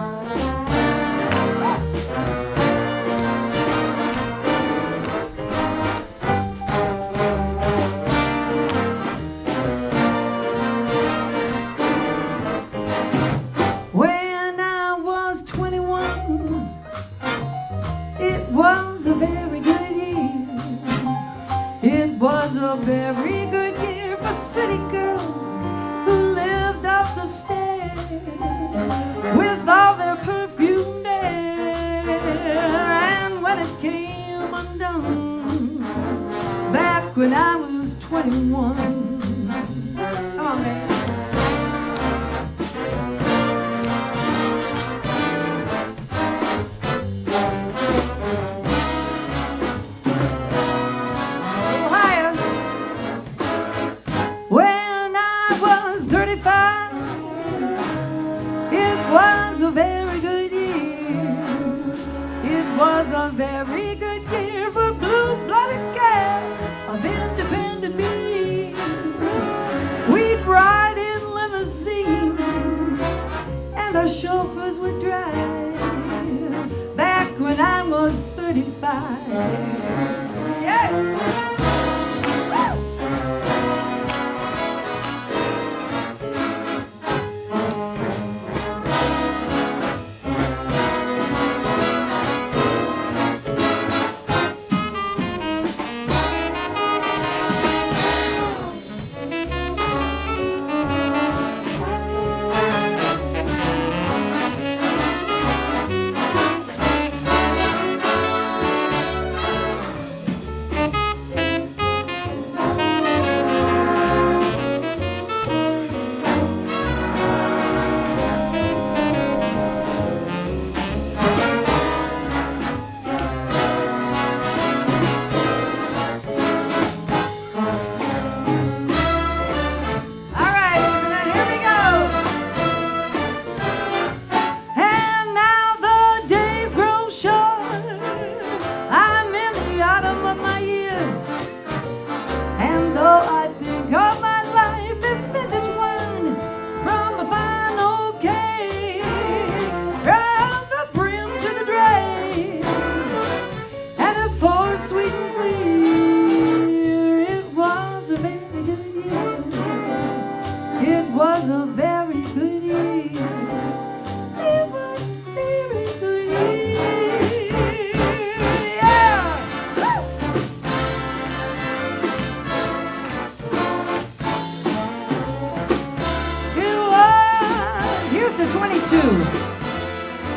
was a very good year. It was a very good year for city girls who lived up the stairs with all their perfume there. And when it came undone, back when I was 21. Come on, man. When I was 35, it was a very good year. It was a very good year for blue-blooded cats of independent being. We'd ride in limousines and our chauffeurs would drive. Back when I was 35. Yeah.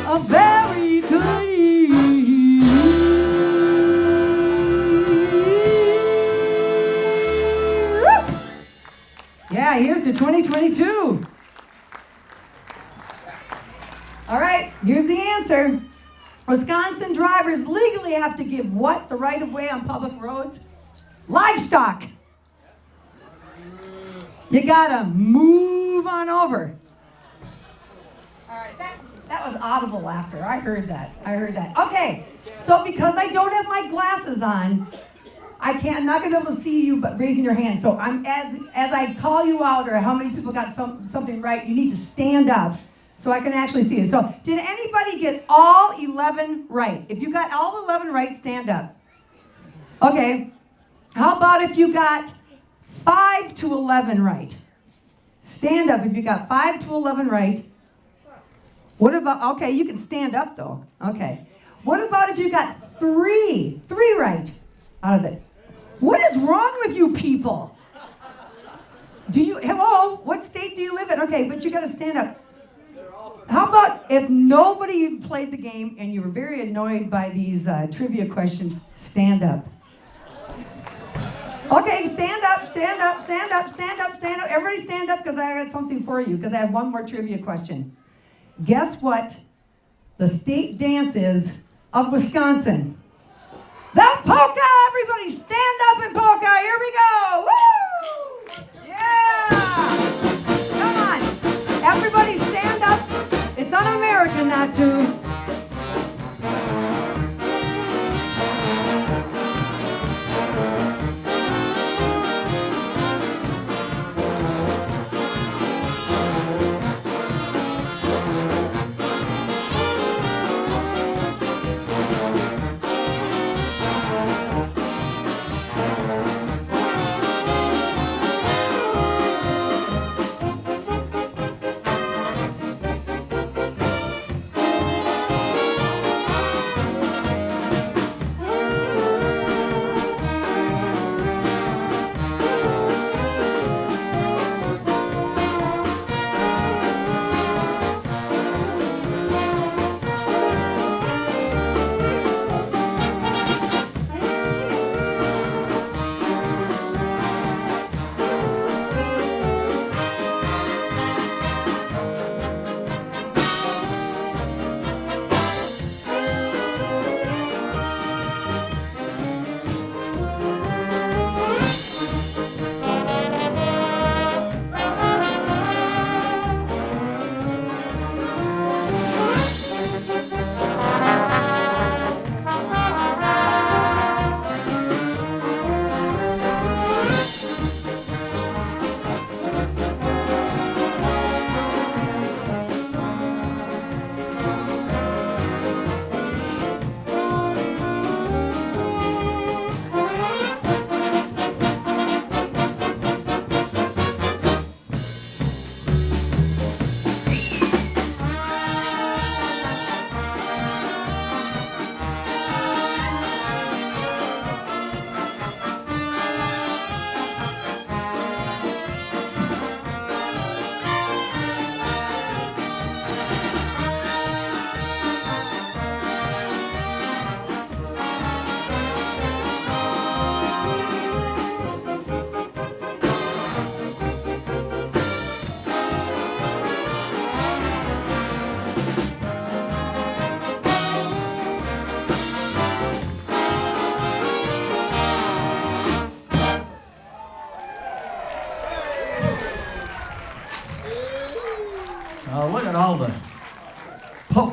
A very good year. Yeah, here's to 2022. All right, here's the answer. Wisconsin drivers legally have to give what the right of way on public roads? Livestock. You gotta move on over. All right, that was audible laughter. I heard that. Okay, so because I don't have my glasses on, I'm not gonna be able to see you, but raising your hand. So I'm as I call you out, or how many people got something right, you need to stand up so I can actually see it. So did anybody get all 11 right? If you got all 11 right, stand up. Okay. How about if you got 5 to 11 right? Stand up if you got 5 to 11 right. What about, okay, you can stand up though. Okay. What about if you got 3 right out of it? What is wrong with you people? Hello, what state do you live in? Okay, but you gotta stand up. How about if nobody played the game and you were very annoyed by these trivia questions, stand up. Okay, stand up. Everybody stand up because I got something for you, because I have one more trivia question. Guess what the state dance is of Wisconsin? The polka! Everybody stand up in polka. Here we go. Woo! Yeah! Come on. Everybody stand up. It's un-American not to.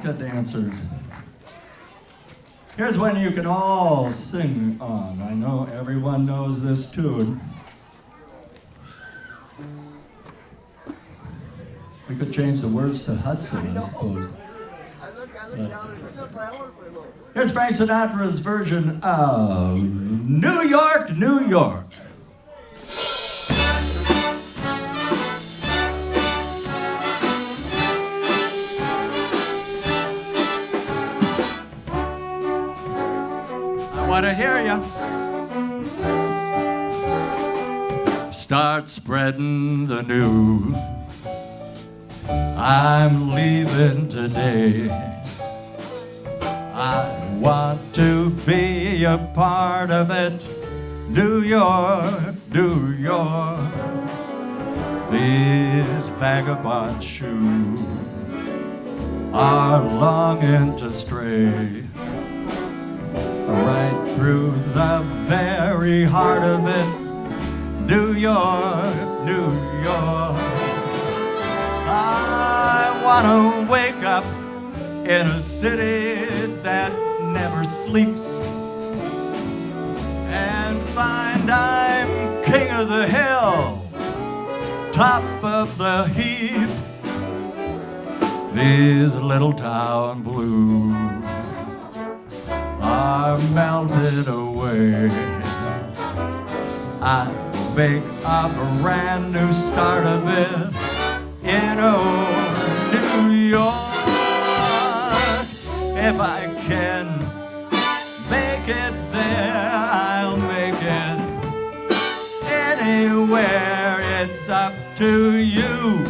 polka dancers. Here's one you can all sing on. I know everyone knows this tune. We could change the words to Hudson, I suppose. Here's Frank Sinatra's version of New York, New York. I want to hear you. Start spreading the news. I'm leaving today. I want to be a part of it. New York, New York. These vagabond shoes are longing to stray right through the very heart of it. New York, New York. I want to wake up in a city that never sleeps and find I'm king of the hill, top of the heap. These little town blues are melted away. I make a brand new start of it in old New York. If I can make it there, I'll make it anywhere. It's up to you,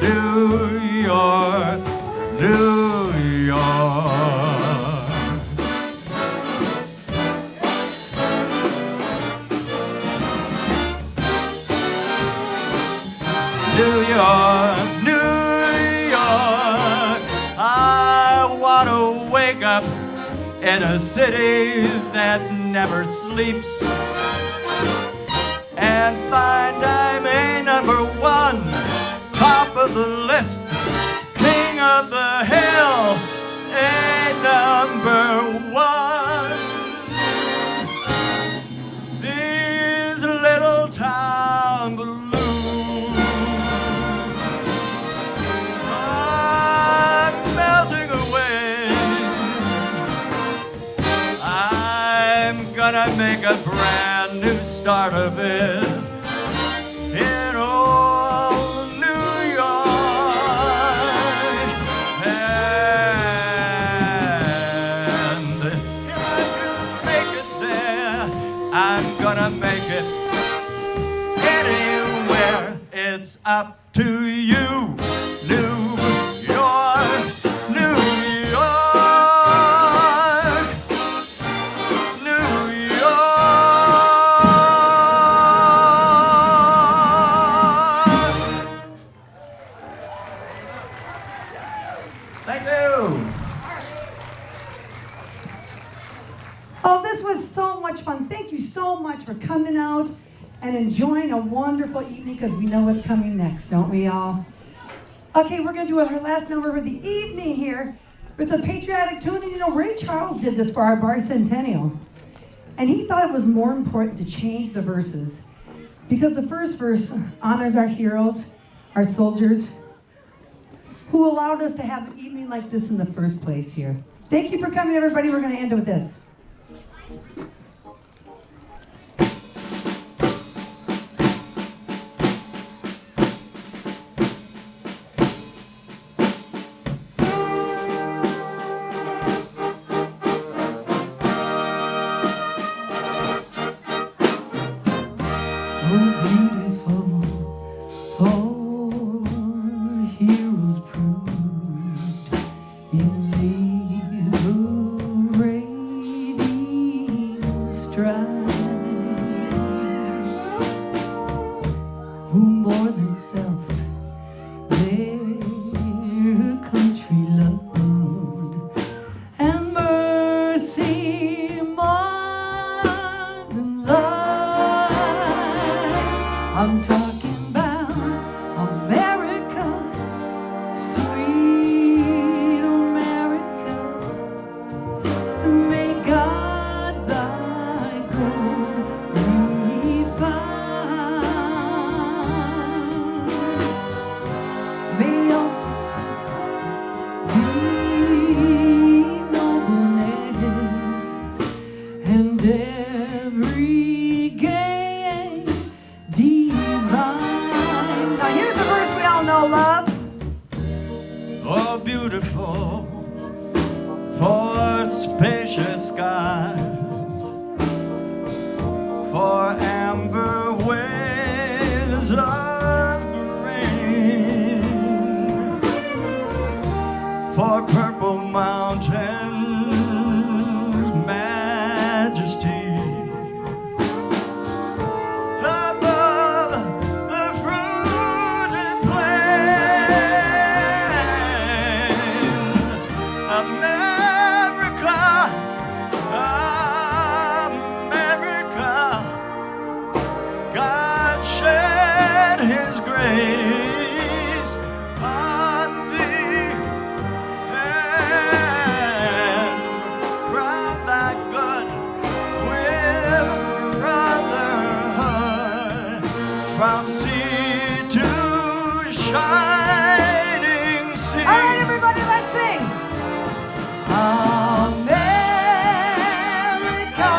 New York, New York. New York, New York. I want to wake up in a city that never sleeps and find I'm a number one, top of the list, king of the hill, a number one. These little town blues melting away. I'm gonna make a brand new start of it in old New York. And if I can make it there, I'm gonna make it anywhere. It's up to you, New York, New York, New York. Thank you. Oh, this was so much fun. Thank you so much for coming out and enjoying a wonderful evening, because we know what's coming next, don't we all? Okay, we're going to do our last number of the evening here. It's a patriotic tune, and you know, Ray Charles did this for our bicentennial. And he thought it was more important to change the verses, because the first verse honors our heroes, our soldiers, who allowed us to have an evening like this in the first place here. Thank you for coming, everybody. We're going to end with this. I'm talking about America, sweet America. and every gay divine. Now here's the verse we all know, love. Oh, beautiful for spacious skies, for amber waves of grain, for purple mountains, majesty above the fruited plain. America, America, God shed His grace on thee and crown thy good with brotherhood from sea to shining sea. All right, everybody, let's sing. America,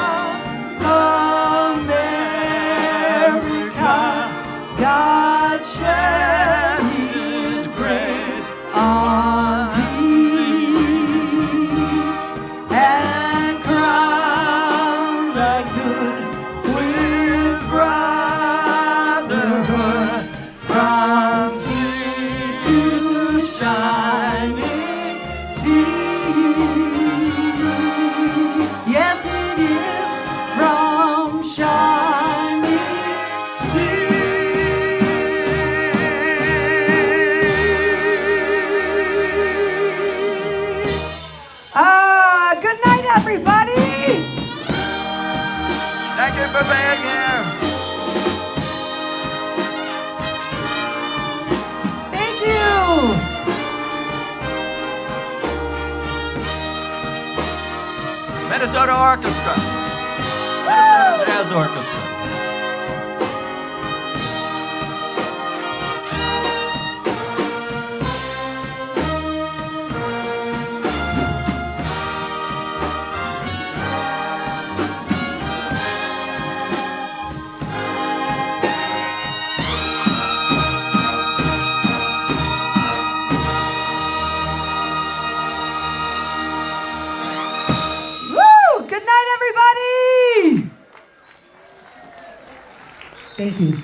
America, God shed His grace on thee and crowned thy good with brotherhood from sea to shining sea. Yes, it is from shining sea. Good night, everybody. Thank you for being here. Thank you. Minnesota Orchestra, Minnesota Jazz Orchestra. Woo! Good night, everybody. Thank you.